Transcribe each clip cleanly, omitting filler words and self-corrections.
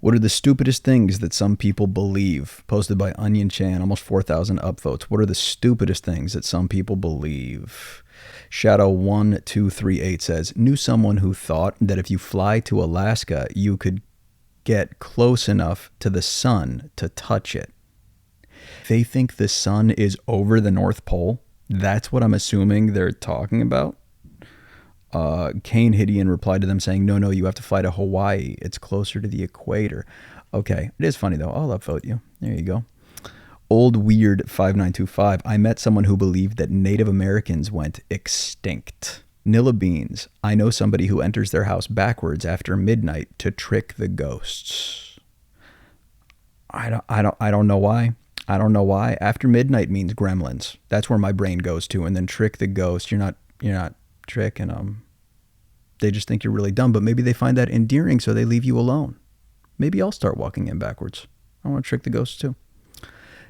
What are the stupidest things that some people believe? Posted by Onion Chan, almost 4,000 upvotes. What are the stupidest things that some people believe? Shadow1238 says, knew someone who thought that if you fly to Alaska, you could get close enough to the sun to touch it. They think the sun is over the North Pole. That's what I'm assuming they're talking about. Kane Hidian replied to them saying, no, you have to fly to Hawaii. It's closer to the equator. Okay, it is funny though. I'll upvote you. There you go. Old Weird 5925. I met someone who believed that Native Americans went extinct. Nilla Beans. I know somebody who enters their house backwards after midnight to trick the ghosts. I don't know why. I don't know why. After midnight means gremlins. That's where my brain goes to. And then trick the ghost. You're not tricking them. They just think you're really dumb, but maybe they find that endearing, so they leave you alone. Maybe I'll start walking in backwards. I want to trick the ghosts too.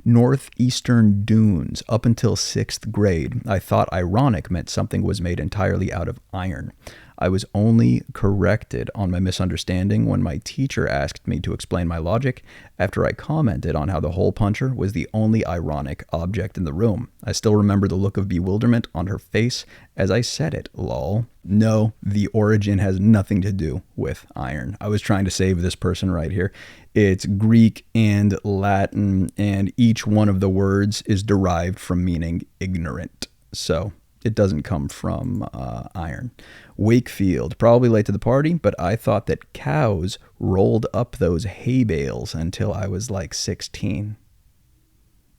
Northeastern Dunes. Up until 6th grade, I thought ironic meant something was made entirely out of iron. I was only corrected on my misunderstanding when my teacher asked me to explain my logic after I commented on how the hole puncher was the only ironic object in the room. I still remember the look of bewilderment on her face as I said it, lol. No, the origin has nothing to do with iron. I was trying to save this person right here. It's Greek and Latin, and each one of the words is derived from meaning ignorant. So it doesn't come from iron. Wakefield, probably late to the party, but I thought that cows rolled up those hay bales until I was like 16.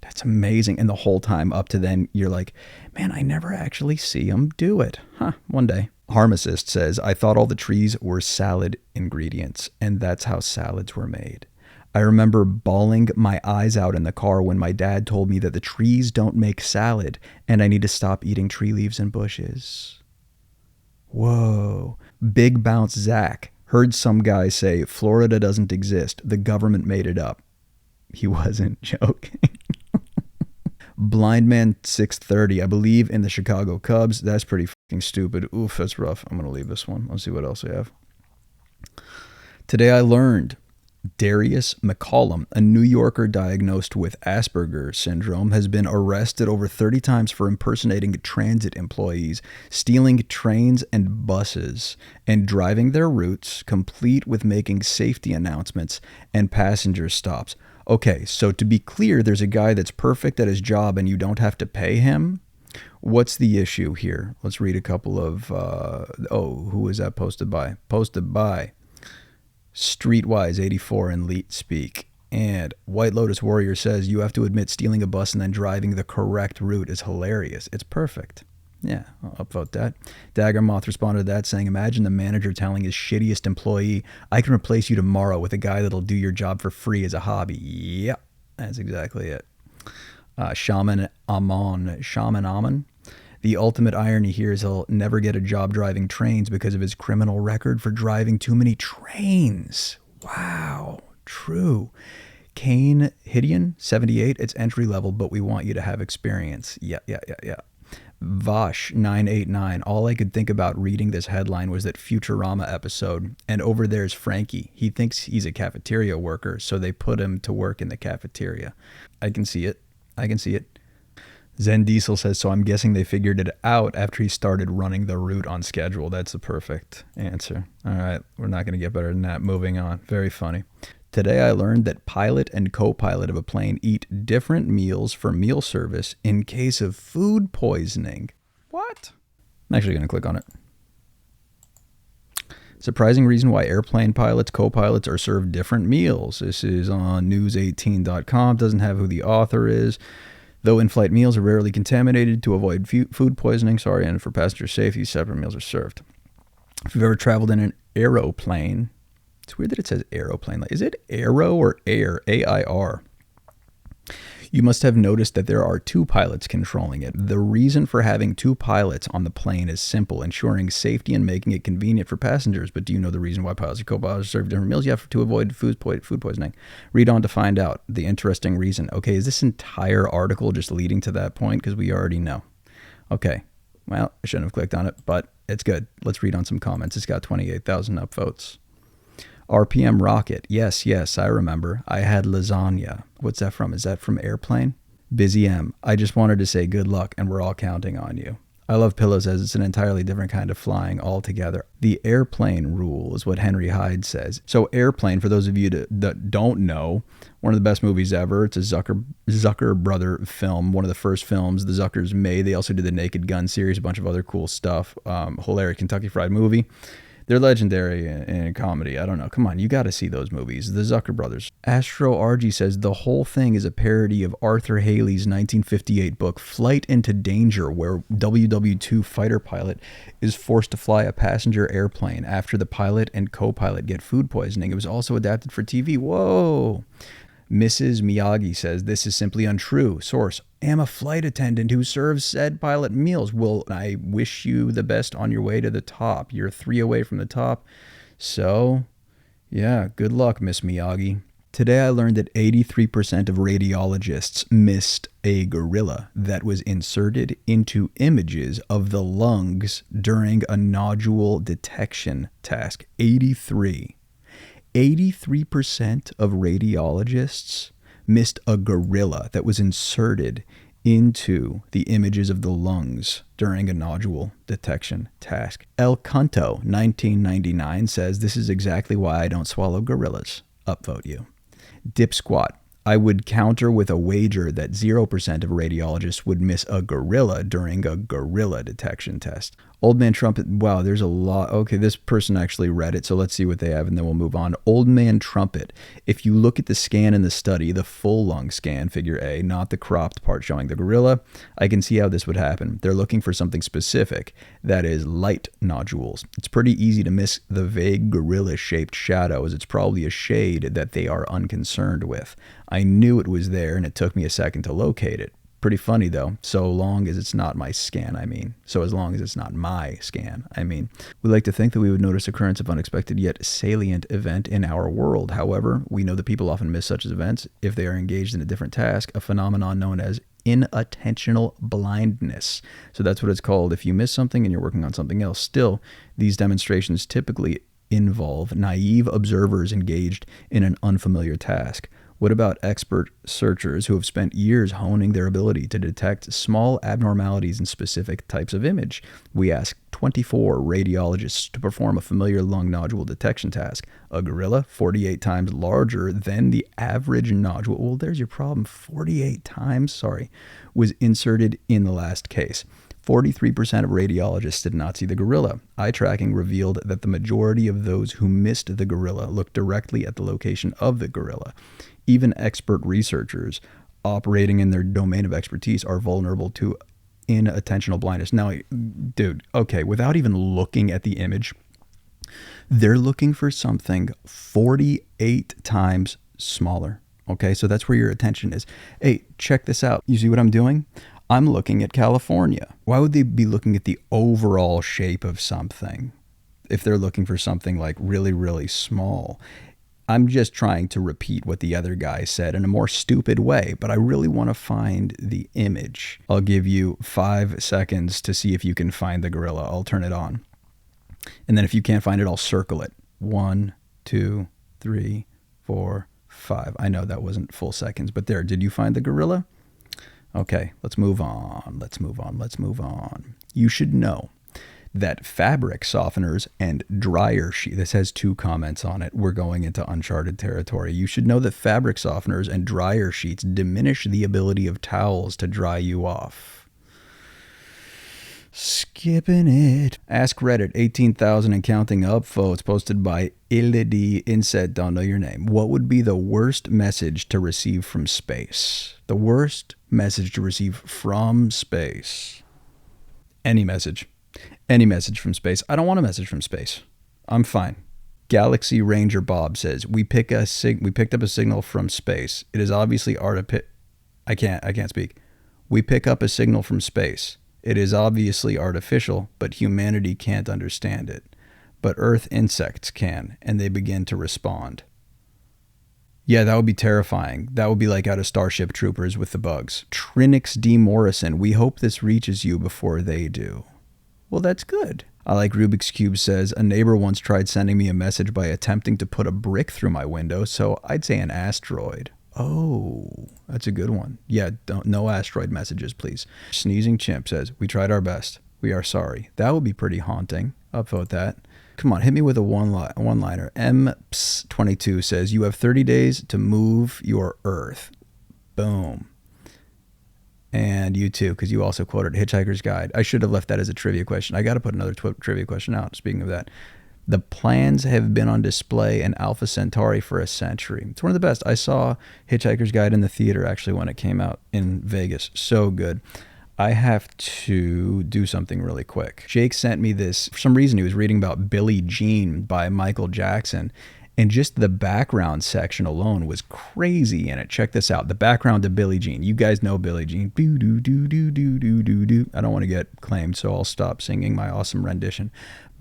That's amazing. And the whole time up to then, you're like, man, I never actually see them do it. One day. Harmacist says, I thought all the trees were salad ingredients, and that's how salads were made. I remember bawling my eyes out in the car when my dad told me that the trees don't make salad, and I need to stop eating tree leaves and bushes. Whoa. Big Bounce Zach. Heard some guy say, Florida doesn't exist. The government made it up. He wasn't joking. Blind Man 630. I believe in the Chicago Cubs. That's pretty fucking stupid. Oof, that's rough. I'm going to leave this one. Let's see what else we have. Today I learned Darius McCollum, a New Yorker diagnosed with Asperger's syndrome, has been arrested over 30 times for impersonating transit employees, stealing trains and buses, and driving their routes, complete with making safety announcements and passenger stops. Okay, so to be clear, there's a guy that's perfect at his job and you don't have to pay him. What's the issue here? Let's read a couple of, who is that posted by? Posted by Streetwise84 and Leet Speak. And White Lotus Warrior says, you have to admit stealing a bus and then driving the correct route is hilarious. It's perfect. Yeah, I'll upvote that. Daggermoth responded to that saying, imagine the manager telling his shittiest employee, I can replace you tomorrow with a guy that'll do your job for free as a hobby. Yep, that's exactly it. Shaman Amon. The ultimate irony here is he'll never get a job driving trains because of his criminal record for driving too many trains. Wow, true. Kane Hidian, 78. It's entry level, but we want you to have experience. Yeah. Vosh 989. All I could think about reading this headline was that Futurama episode, and over there's Frankie. He thinks he's a cafeteria worker, so they put him to work in the cafeteria. I can see it. Zen Diesel says, so I'm guessing they figured it out after he started running the route on schedule. That's the perfect answer. All right, we're not going to get better than that. Moving on. Very funny. Today I learned that pilot and co-pilot of a plane eat different meals for meal service in case of food poisoning. What? I'm actually going to click on it. Surprising reason why airplane pilots, co-pilots are served different meals. This is on news18.com. Doesn't have who the author is. Though in-flight meals are rarely contaminated to avoid food poisoning, and for passenger safety, separate meals are served. If you've ever traveled in an aeroplane, it's weird that it says aeroplane. Is it aero or air? A-I-R. You must have noticed that there are two pilots controlling it. The reason for having two pilots on the plane is simple, ensuring safety and making it convenient for passengers. But do you know the reason why pilots and co-pilots serve different meals? You have to avoid food poisoning. Read on to find out the interesting reason. Okay, is this entire article just leading to that point? Because we already know. Okay, well, I shouldn't have clicked on it, but it's good. Let's read on some comments. It's got 28,000 upvotes. RPM Rocket. Yes, yes, I remember. I had lasagna. What's that from? Is that from Airplane? Busy M. I just wanted to say good luck, and we're all counting on you. I love Pillow says it's an entirely different kind of flying altogether. The airplane rule is what Henry Hyde says. So Airplane, for those of you that don't know, one of the best movies ever. It's a Zucker brother film, one of the first films the Zuckers made. They also did the Naked Gun series, a bunch of other cool stuff. Hilarious Kentucky Fried Movie. They're legendary in comedy. I don't know. Come on, you got to see those movies. The Zucker brothers. Astro RG says the whole thing is a parody of Arthur Haley's 1958 book Flight into Danger, where WW2 fighter pilot is forced to fly a passenger airplane after the pilot and co-pilot get food poisoning. It was also adapted for TV. Whoa. Mrs. Miyagi says this is simply untrue. Source: am a flight attendant who serves said pilot meals. Well, I wish you the best on your way to the top. You're 3 away from the top. So, yeah, good luck, Miss Miyagi. Today I learned that 83% of radiologists missed a gorilla that was inserted into images of the lungs during a nodule detection task. 83% of radiologists missed a gorilla that was inserted into the images of the lungs during a nodule detection task. El Canto 1999 says this is exactly why I don't swallow gorillas. Upvote you. Dip Squat: I would counter with a wager that 0% of radiologists would miss a gorilla during a gorilla detection test. Old Man Trumpet. Wow, there's a lot. Okay, this person actually read it, so let's see what they have, and then we'll move on. Old Man Trumpet. If you look at the scan in the study, the full lung scan, figure A, not the cropped part showing the gorilla, I can see how this would happen. They're looking for something specific, that is light nodules. It's pretty easy to miss the vague gorilla-shaped shadow, as it's probably a shade that they are unconcerned with. I knew it was there, and it took me a second to locate it. Pretty funny, though, so long as it's not my scan, I mean. So as long as it's not my scan, I mean. We like to think that we would notice occurrence of unexpected yet salient event in our world. However, we know that people often miss such events if they are engaged in a different task, a phenomenon known as inattentional blindness. So that's what it's called. If you miss something and you're working on something else. Still, these demonstrations typically involve naive observers engaged in an unfamiliar task. What about expert searchers who have spent years honing their ability to detect small abnormalities in specific types of image? We asked 24 radiologists to perform a familiar lung nodule detection task. A gorilla, 48 times larger than the average nodule. Well, there's your problem. 48 times, was inserted in the last case. 43% of radiologists did not see the gorilla. Eye tracking revealed that the majority of those who missed the gorilla looked directly at the location of the gorilla. Even expert researchers operating in their domain of expertise are vulnerable to inattentional blindness. Now, dude, okay, without even looking at the image, they're looking for something 48 times smaller. Okay, so that's where your attention is. Hey, check this out. You see what I'm doing? I'm looking at California. Why would they be looking at the overall shape of something if they're looking for something like really, really small? I'm just trying to repeat what the other guy said in a more stupid way, but I really want to find the image. I'll give you 5 seconds to see if you can find the gorilla. I'll turn it on. And then if you can't find it, I'll circle it. 1, 2, 3, 4, 5. I know that wasn't full seconds, but there, did you find the gorilla? Okay, let's move on. You should know that fabric softeners and dryer sheets, this has 2 comments on it. We're going into uncharted territory. You should know that fabric softeners and dryer sheets diminish the ability of towels to dry you off. Skipping it. Ask Reddit, 18,000 and counting upvotes posted by Ilidi Inset, don't know your name. What would be the worst message to receive from space? The worst message to receive from space. Any message. Any message from space. I don't want a message from space. I'm fine. Galaxy Ranger Bob says, we picked up a signal from space. It is obviously I can't speak. We pick up a signal from space. It is obviously artificial, but humanity can't understand it. But Earth insects can, and they begin to respond. Yeah, that would be terrifying. That would be like out of Starship Troopers with the bugs. Trinix D. Morrison, we hope this reaches you before they do. Well, that's good. I like Rubik's Cube says, a neighbor once tried sending me a message by attempting to put a brick through my window, so I'd say an asteroid. Oh, that's a good one. Yeah, no asteroid messages, please. Sneezing Chimp says, we tried our best. We are sorry. That would be pretty haunting. Upvote that. Come on, hit me with a one-liner. MPS22 says, you have 30 days to move your Earth. Boom. And you too, because you also quoted Hitchhiker's Guide. I should have left that as a trivia question. I got to put another trivia question out, speaking of that. The plans have been on display in Alpha Centauri for a century. It's one of the best. I saw Hitchhiker's Guide in the theater, actually, when it came out in Vegas. So good. I have to do something really quick. Jake sent me this. For some reason, he was reading about Billie Jean by Michael Jackson. And just the background section alone was crazy in it. Check this out. The background to Billie Jean. You guys know Billie Jean. Do do do do do do do do. I don't want to get claimed, so I'll stop singing my awesome rendition.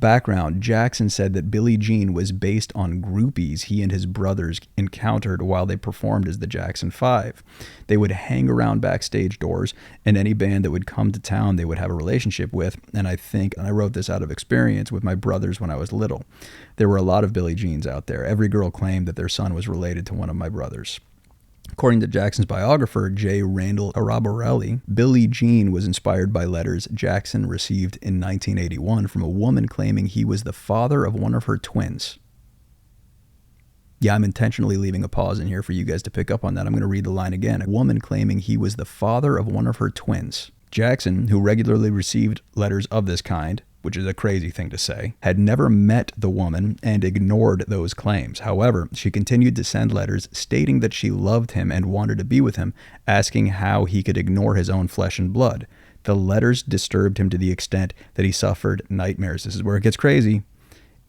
Background, Jackson said that Billie Jean was based on groupies he and his brothers encountered while they performed as the Jackson 5. They would hang around backstage doors, and any band that would come to town they would have a relationship with, and I wrote this out of experience with my brothers when I was little. There were a lot of Billie Jeans out there. Every girl claimed that their son was related to one of my brothers. According to Jackson's biographer, J. Randall Araborelli, Billie Jean was inspired by letters Jackson received in 1981 from a woman claiming he was the father of one of her twins. Yeah, I'm intentionally leaving a pause in here for you guys to pick up on that. I'm going to read the line again. A woman claiming he was the father of one of her twins. Jackson, who regularly received letters of this kind, which is a crazy thing to say, had never met the woman and ignored those claims. However, she continued to send letters stating that she loved him and wanted to be with him, asking how he could ignore his own flesh and blood. The letters disturbed him to the extent that he suffered nightmares. This is where it gets crazy.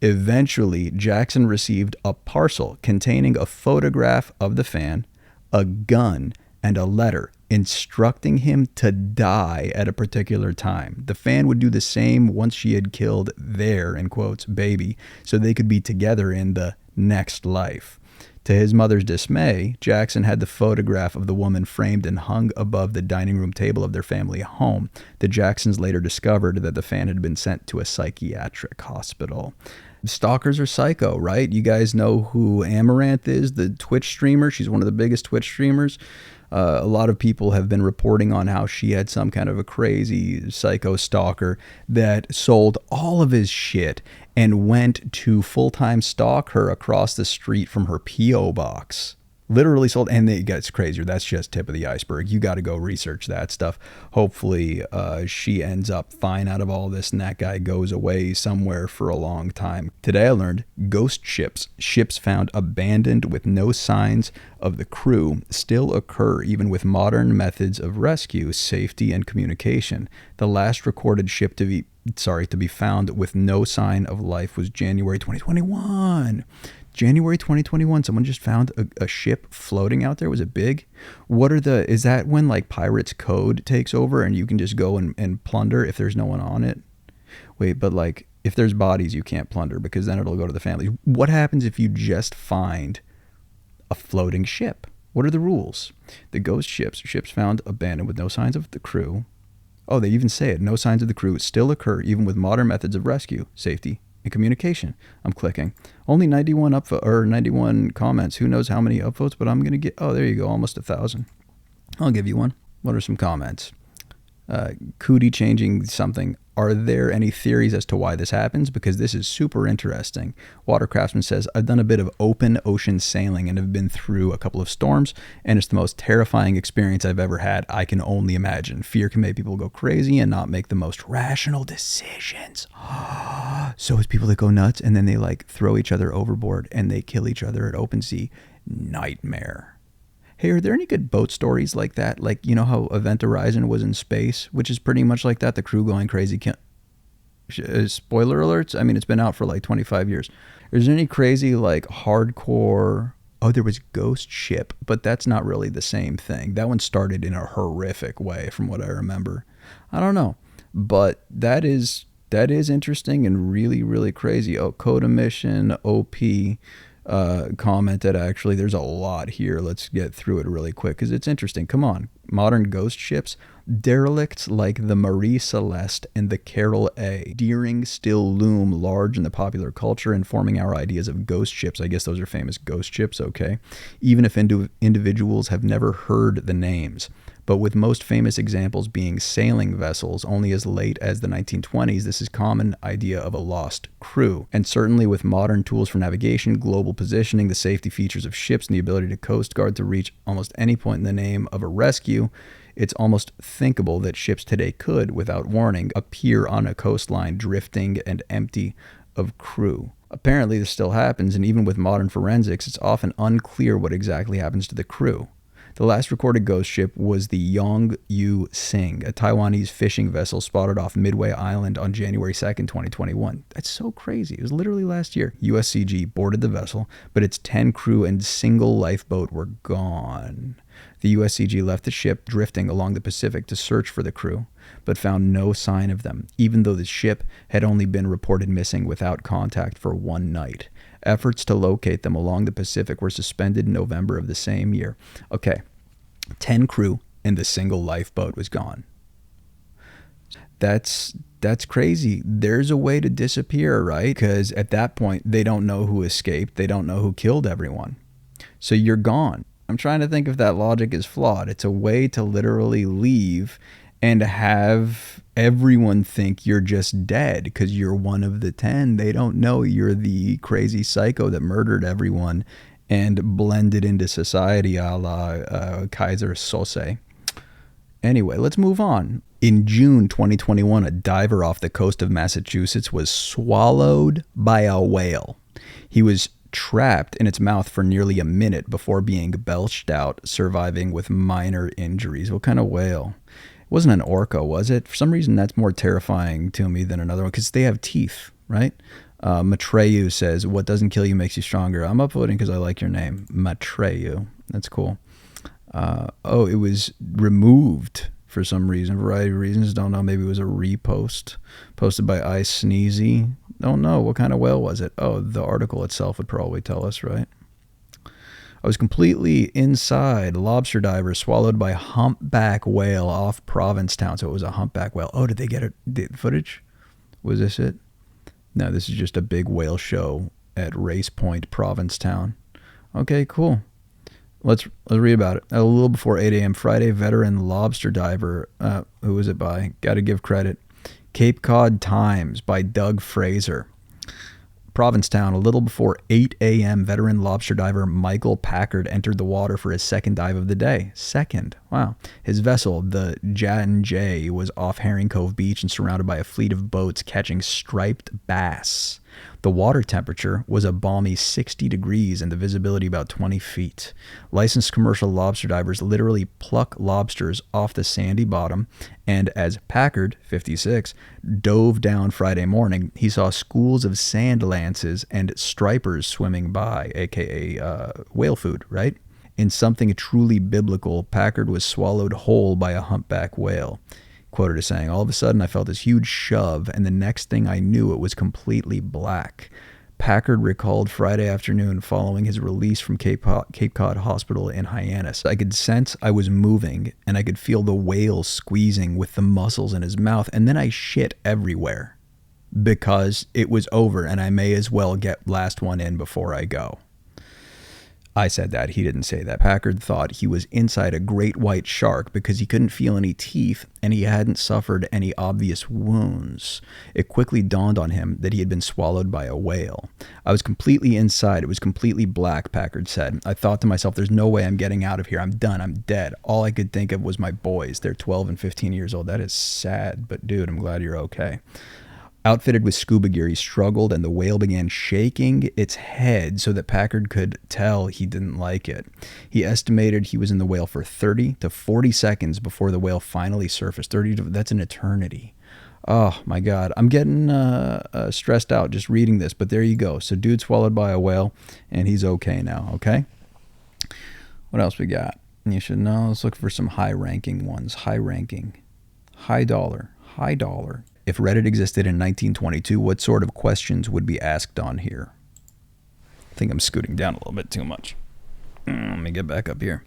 Eventually, Jackson received a parcel containing a photograph of the fan, a gun, and a letter instructing him to die at a particular time. The fan would do the same once she had killed their, in quotes, baby, so they could be together in the next life. To his mother's dismay, Jackson had the photograph of the woman framed and hung above the dining room table of their family home. The Jacksons later discovered that the fan had been sent to a psychiatric hospital. Stalkers are psycho, right? You guys know who Amaranth is, the Twitch streamer. She's one of the biggest Twitch streamers. A lot of people have been reporting on how she had some kind of a crazy psycho stalker that sold all of his shit and went to full-time stalk her across the street from her P.O. box. Literally sold, and it gets crazier. That's just tip of the iceberg. You got to go research that stuff. Hopefully she ends up fine out of all this and that guy goes away somewhere for a long time. Today I learned ghost ships found abandoned with no signs of the crew, still occur even with modern methods of rescue, safety, and communication. The last recorded ship to be found with no sign of life was January 2021. January 2021, someone just found a ship floating out there. Was it big? Is that when like Pirates Code takes over and you can just go and plunder if there's no one on it? Wait, but like if there's bodies, you can't plunder because then it'll go to the family. What happens if you just find a floating ship? What are the rules? The ghost ships found abandoned with no signs of the crew. Oh, they even say it. No signs of the crew still occur even with modern methods of rescue, safety, and communication. I'm clicking. Only 91 comments. Who knows how many upvotes, but I'm going to get, oh, there you go, almost 1,000. I'll give you one. What are some comments? Cootie changing something. Are there any theories as to why this happens? Because this is super interesting. Watercraftsman says, I've done a bit of open ocean sailing and have been through a couple of storms, and it's the most terrifying experience I've ever had. I can only imagine. Fear can make people go crazy and not make the most rational decisions. So it's people that go nuts and then they like throw each other overboard and they kill each other at open sea. Nightmare. Hey, are there any good boat stories like that? Like, you know how Event Horizon was in space, which is pretty much like that. The crew going crazy. Spoiler alerts. I mean, it's been out for like 25 years. Is there any crazy, like hardcore? Oh, there was Ghost Ship, but that's not really the same thing. That one started in a horrific way from what I remember. I don't know, but that is interesting and really, really crazy. Oh, Code Emission, OP. Commented, actually there's a lot here. Let's get through it really quick because it's interesting. Come on, modern ghost ships, derelicts like the Marie Celeste and the Carol A. Deering still loom large in the popular culture, informing our ideas of ghost ships. I guess those are famous ghost ships, okay? Even if individuals have never heard the names. But with most famous examples being sailing vessels only as late as the 1920s, this is common idea of a lost crew. And certainly with modern tools for navigation, global positioning, the safety features of ships, and the ability to coast guard to reach almost any point in the name of a rescue, it's almost thinkable that ships today could, without warning, appear on a coastline drifting and empty of crew. Apparently this still happens, and even with modern forensics, it's often unclear what exactly happens to the crew. The last recorded ghost ship was the Yongyu Sing, a Taiwanese fishing vessel spotted off Midway Island on January 2nd, 2021. That's so crazy. It was literally last year. USCG boarded the vessel, but its 10 crew and single lifeboat were gone. The USCG left the ship drifting along the Pacific to search for the crew, but found no sign of them, even though the ship had only been reported missing without contact for one night. Efforts to locate them along the Pacific were suspended in November of the same year. Okay, 10 crew and the single lifeboat was gone. That's crazy. There's a way to disappear, right? Because at that point, they don't know who escaped. They don't know who killed everyone. So you're gone. I'm trying to think if that logic is flawed. It's a way to literally leave and have everyone think you're just dead because you're one of the 10. They don't know you're the crazy psycho that murdered everyone and blended into society a la Kaiser Sose. Anyway, let's move on. In June 2021, a diver off the coast of Massachusetts was swallowed by a whale. He was trapped in its mouth for nearly a minute before being belched out, surviving with minor injuries. What kind of whale? It wasn't an orca, was it? For some reason, that's more terrifying to me than another one because they have teeth, right? Matreyu says, what doesn't kill you makes you stronger. I'm upvoting because I like your name. Matreyu. That's cool. It was removed for some reason, variety of reasons. Don't know. Maybe it was a repost posted by Ice Sneezy. Don't know. What kind of whale was it? Oh, the article itself would probably tell us, right? I was completely inside. Lobster diver swallowed by humpback whale off Provincetown. So it was a humpback whale. Oh, did they get it? The footage? Was this it? No, this is just a big whale show at Race Point, Provincetown. Okay, cool. Let's read about it. A little before 8 a.m. Friday, veteran lobster diver, who was it by? Got to give credit. Cape Cod Times by Doug Fraser. Provincetown, a little before 8 a.m., veteran lobster diver Michael Packard entered the water for his second dive of the day. Second. Wow. His vessel, the Jan J, was off Herring Cove Beach and surrounded by a fleet of boats catching striped bass. The water temperature was a balmy 60 degrees and the visibility about 20 feet. Licensed commercial lobster divers literally pluck lobsters off the sandy bottom, and as Packard, 56, dove down Friday morning, he saw schools of sand lances and stripers swimming by, aka whale food, right? In something truly biblical, Packard was swallowed whole by a humpback whale. Quoted as saying, all of a sudden I felt this huge shove, and the next thing I knew it was completely black. Packard recalled Friday afternoon following his release from Cape Cod Hospital in Hyannis. I could sense I was moving, and I could feel the whale squeezing with the muscles in his mouth, and then I shit everywhere because it was over, and I may as well get last one in before I go. I said that. He didn't say that. Packard thought he was inside a great white shark because he couldn't feel any teeth and he hadn't suffered any obvious wounds. It quickly dawned on him that he had been swallowed by a whale. I was completely inside. It was completely black, Packard said. I thought to myself, there's no way I'm getting out of here. I'm done. I'm dead. All I could think of was my boys. They're 12 and 15 years old. That is sad, but dude, I'm glad you're okay. Outfitted with scuba gear, he struggled and the whale began shaking its head so that Packard could tell he didn't like it. He estimated he was in the whale for 30 to 40 seconds before the whale finally surfaced. That's an eternity. Oh my God. I'm getting stressed out just reading this, but there you go. So dude swallowed by a whale and he's okay now, okay? What else we got? You should know. Let's look for some high-ranking ones. High-ranking. High dollar. If Reddit existed in 1922, what sort of questions would be asked on here? I think I'm scooting down a little bit too much. Let me get back up here.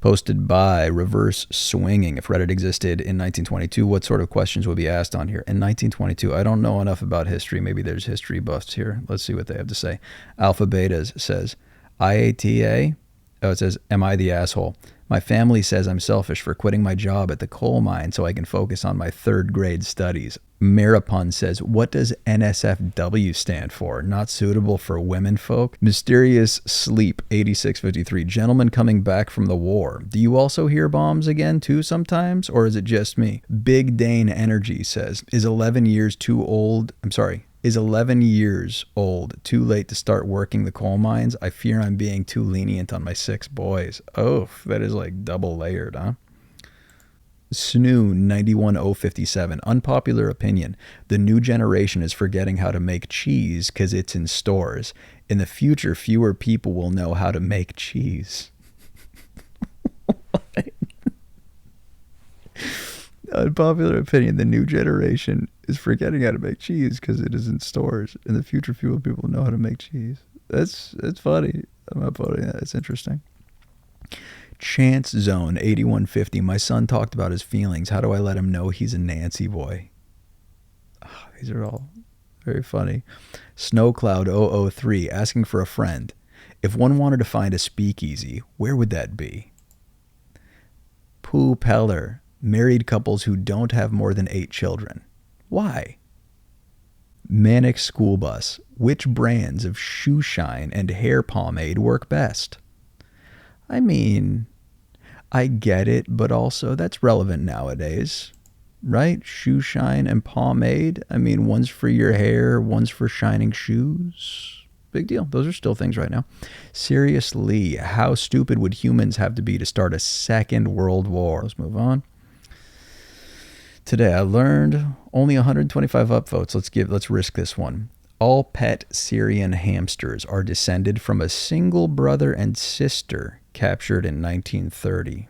Posted by Reverse Swinging. If Reddit existed in 1922, what sort of questions would be asked on here? In 1922, I don't know enough about history. Maybe there's history buffs here. Let's see what they have to say. Alpha Betas says, IATA. Oh, it says, am I the asshole? My family says I'm selfish for quitting my job at the coal mine so I can focus on my third grade studies. Maripun says, what does NSFW stand for? Not suitable for women folk? Mysterious Sleep 8653. Gentlemen coming back from the war. Do you also hear bombs again too sometimes? Or is it just me? Big Dane Energy says, is 11 years old too late to start working the coal mines? I fear I'm being too lenient on my 6 boys. Oh, that is like double layered, huh? Snoo 91057. Unpopular opinion. The new generation is forgetting how to make cheese because it's in stores. In the future, fewer people will know how to make cheese. Unpopular opinion. The new generation is forgetting how to make cheese because it is in stores. In the future, fewer people know how to make cheese. It's funny. I'm not voting that. It's interesting. Chance Zone 8150. My son talked about his feelings. How do I let him know he's a Nancy boy? Oh, these are all very funny. Snowcloud 003. Asking for a friend. If one wanted to find a speakeasy, where would that be? Pooh Peller. Married couples who don't have more than 8 children. Why? Manic School Bus. Which brands of shoe shine and hair pomade work best? I mean, I get it, but also that's relevant nowadays, right? Shoe shine and pomade. I mean, one's for your hair, one's for shining shoes. Big deal. Those are still things right now. Seriously, how stupid would humans have to be to start a second world war? Let's move on. Today I learned only 125 upvotes. Let's risk this one. All pet Syrian hamsters are descended from a single brother and sister captured in 1930.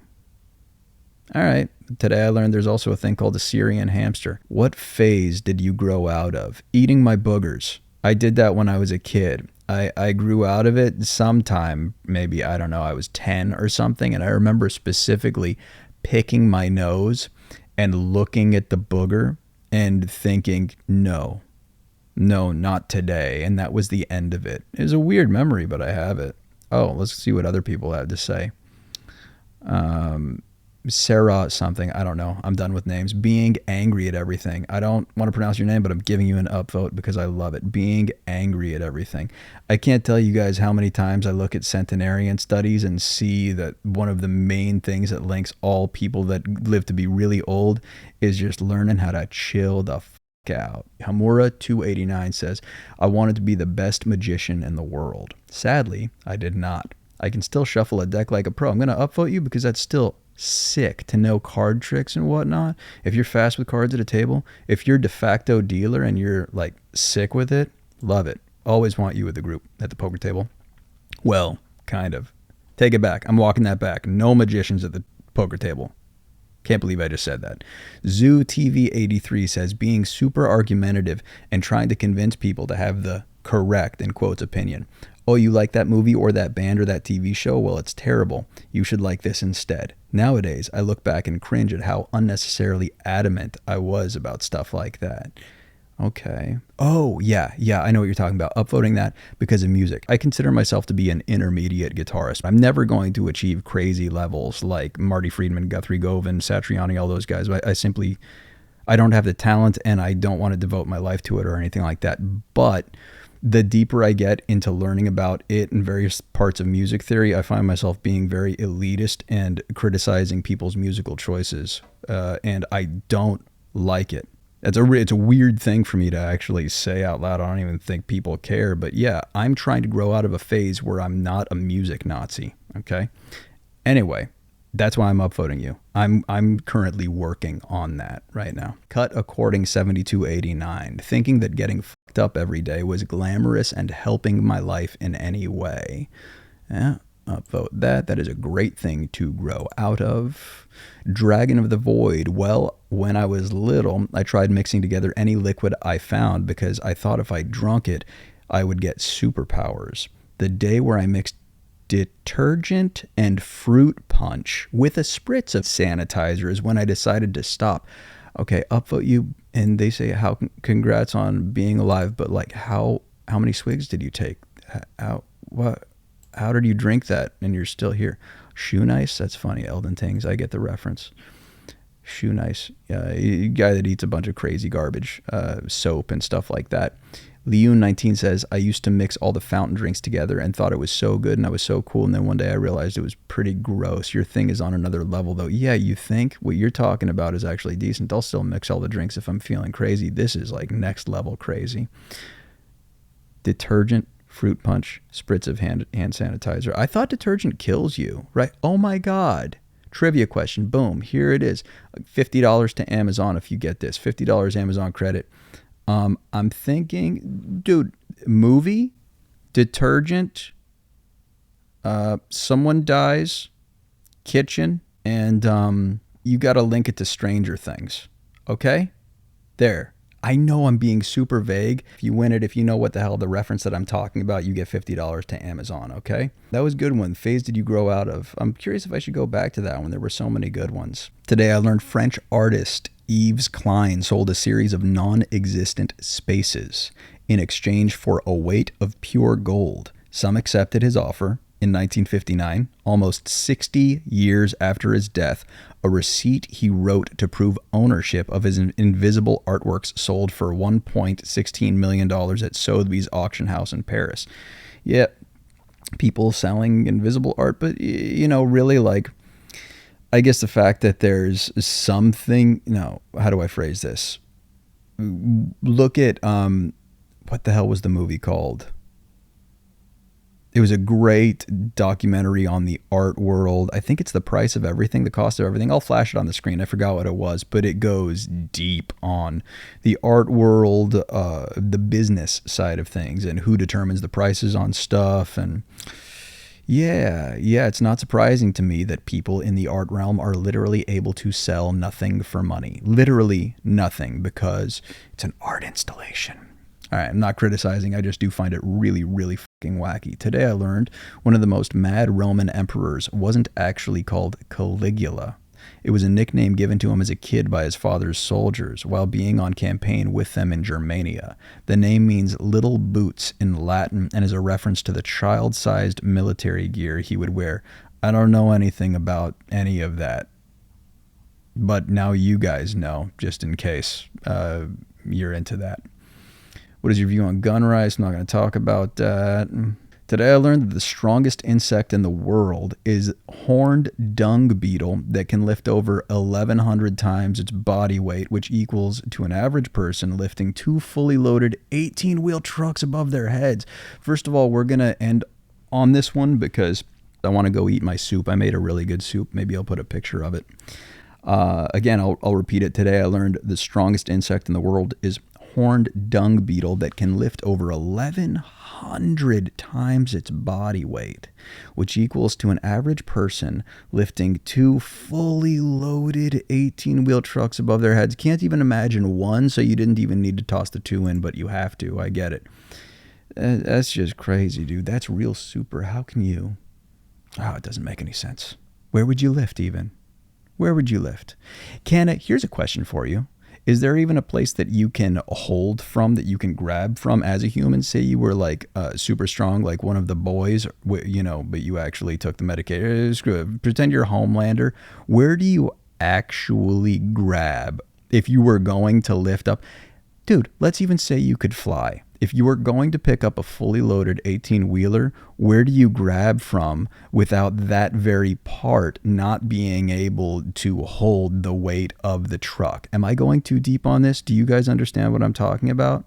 All right. Today I learned there's also a thing called a Syrian hamster. What phase did you grow out of? Eating my boogers. I did that when I was a kid. I grew out of it sometime, maybe, I don't know, I was 10 or something. And I remember specifically picking my nose and looking at the booger and thinking, no, not today. And that was the end of it. It was a weird memory, but I have it. Oh, let's see what other people have to say. Sarah something, I don't know. I'm done with names. Being angry at everything. I don't want to pronounce your name, but I'm giving you an upvote because I love it. Being angry at everything. I can't tell you guys how many times I look at centenarian studies and see that one of the main things that links all people that live to be really old is just learning how to chill the out. Hamura 289 says, I wanted to be the best magician in the world. Sadly, I did not. I can still shuffle a deck like a pro. I'm going to upvote you because that's still sick to know card tricks and whatnot. If you're fast with cards at a table, if you're de facto dealer and you're like sick with it, love it. Always want you with the group at the poker table. Well, kind of. Take it back. I'm walking that back. No magicians at the poker table. Can't believe I just said that. Zoo TV 83 says, being super argumentative and trying to convince people to have the correct, in quotes, opinion. Oh, you like that movie or that band or that TV show? Well, it's terrible. You should like this instead. Nowadays, I look back and cringe at how unnecessarily adamant I was about stuff like that. Okay. Oh, yeah, I know what you're talking about. Upvoting that because of music. I consider myself to be an intermediate guitarist. I'm never going to achieve crazy levels like Marty Friedman, Guthrie Govan, Satriani, all those guys. I don't have the talent and I don't want to devote my life to it or anything like that. But the deeper I get into learning about it and various parts of music theory, I find myself being very elitist and criticizing people's musical choices. And I don't like it. It's a weird thing for me to actually say out loud. I don't even think people care. But yeah, I'm trying to grow out of a phase where I'm not a music Nazi. Okay. Anyway, that's why I'm upvoting you. I'm currently working on that right now. Cut according 7289. Thinking that getting fucked up every day was glamorous and helping my life in any way. Yeah. Upvote that. That is a great thing to grow out of. Dragon of the Void. Well, when I was little, I tried mixing together any liquid I found because I thought if I drunk it, I would get superpowers. The day where I mixed detergent and fruit punch with a spritz of sanitizer is when I decided to stop. Okay, upvote you, and they say how congrats on being alive, but like how many swigs did you take? How did you drink that and you're still here? Shoe nice? That's funny, Eldon Tings. I get the reference. Shoe nice. Guy that eats a bunch of crazy garbage, soap and stuff like that. Leon19 says, I used to mix all the fountain drinks together and thought it was so good and I was so cool. And then one day I realized it was pretty gross. Your thing is on another level though. Yeah, you think what you're talking about is actually decent. I'll still mix all the drinks if I'm feeling crazy. This is like next level crazy. Detergent, fruit punch, spritz of hand sanitizer. I thought detergent kills you, right? Oh my God. Trivia question. Boom. Here it is. $50 to Amazon if you get this. $50 Amazon credit. I'm thinking, dude, movie, detergent, someone dies, kitchen, and you got to link it to Stranger Things. Okay? There. I know I'm being super vague. If you win it, if you know what the hell the reference that I'm talking about, you get $50 to Amazon, okay? That was a good one. Phase did you grow out of? I'm curious if I should go back to that one. There were so many good ones. Today I learned French artist Yves Klein sold a series of non-existent spaces in exchange for a weight of pure gold. Some accepted his offer. In 1959, almost 60 years after his death, a receipt he wrote to prove ownership of his invisible artworks sold for $1.16 million at Sotheby's auction house in Paris. Yeah, people selling invisible art, but, you know, really, like, I guess the fact that there's something, no, how do I phrase this? Look at, what the hell was the movie called? It was a great documentary on the art world. I think it's The Price of Everything, The Cost of Everything. I'll flash it on the screen. I forgot what it was, but it goes deep on the art world, the business side of things, and who determines the prices on stuff. And yeah, it's not surprising to me that people in the art realm are literally able to sell nothing for money. Literally nothing, because it's an art installation. All right, I'm not criticizing. I just do find it really, really fucking wacky. Today I learned one of the most mad Roman emperors wasn't actually called Caligula. It was a nickname given to him as a kid by his father's soldiers while being on campaign with them in Germania. The name means little boots in Latin and is a reference to the child-sized military gear he would wear. I don't know anything about any of that, but now you guys know, just in case you're into that. What is your view on gun rights? I'm not going to talk about that. Today I learned that the strongest insect in the world is horned dung beetle that can lift over 1,100 times its body weight, which equals to an average person lifting 2 fully loaded 18-wheel trucks above their heads. First of all, we're going to end on this one because I want to go eat my soup. I made a really good soup. Maybe I'll put a picture of it. Again, I'll repeat it. Today I learned the strongest insect in the world is horned dung beetle that can lift over 1,100 times its body weight, which equals to an average person lifting 2 fully loaded 18-wheel trucks above their heads. Can't even imagine one, so you didn't even need to toss the 2 in, but you have to. I get it. That's just crazy, dude. That's real super. How can you? Oh, it doesn't make any sense. Where would you lift even? Where would you lift? Here's a question for you. Is there even a place that you can hold from, that you can grab from as a human? Say you were like super strong, like one of the boys, you know, but you actually took the medication. Pretend you're a Homelander. Where do you actually grab if you were going to lift up? Dude, let's even say you could fly. If you were going to pick up a fully loaded 18-wheeler, where do you grab from without that very part not being able to hold the weight of the truck? Am I going too deep on this? Do you guys understand what I'm talking about?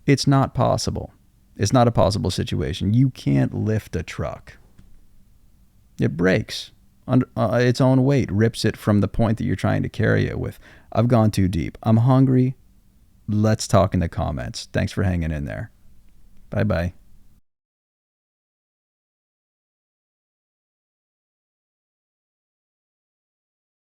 It's not possible. It's not a possible situation. You can't lift a truck. It breaks under its own weight, rips it from the point that you're trying to carry it with. I've gone too deep. I'm hungry. Let's talk in the comments. Thanks for hanging in there. Bye-bye.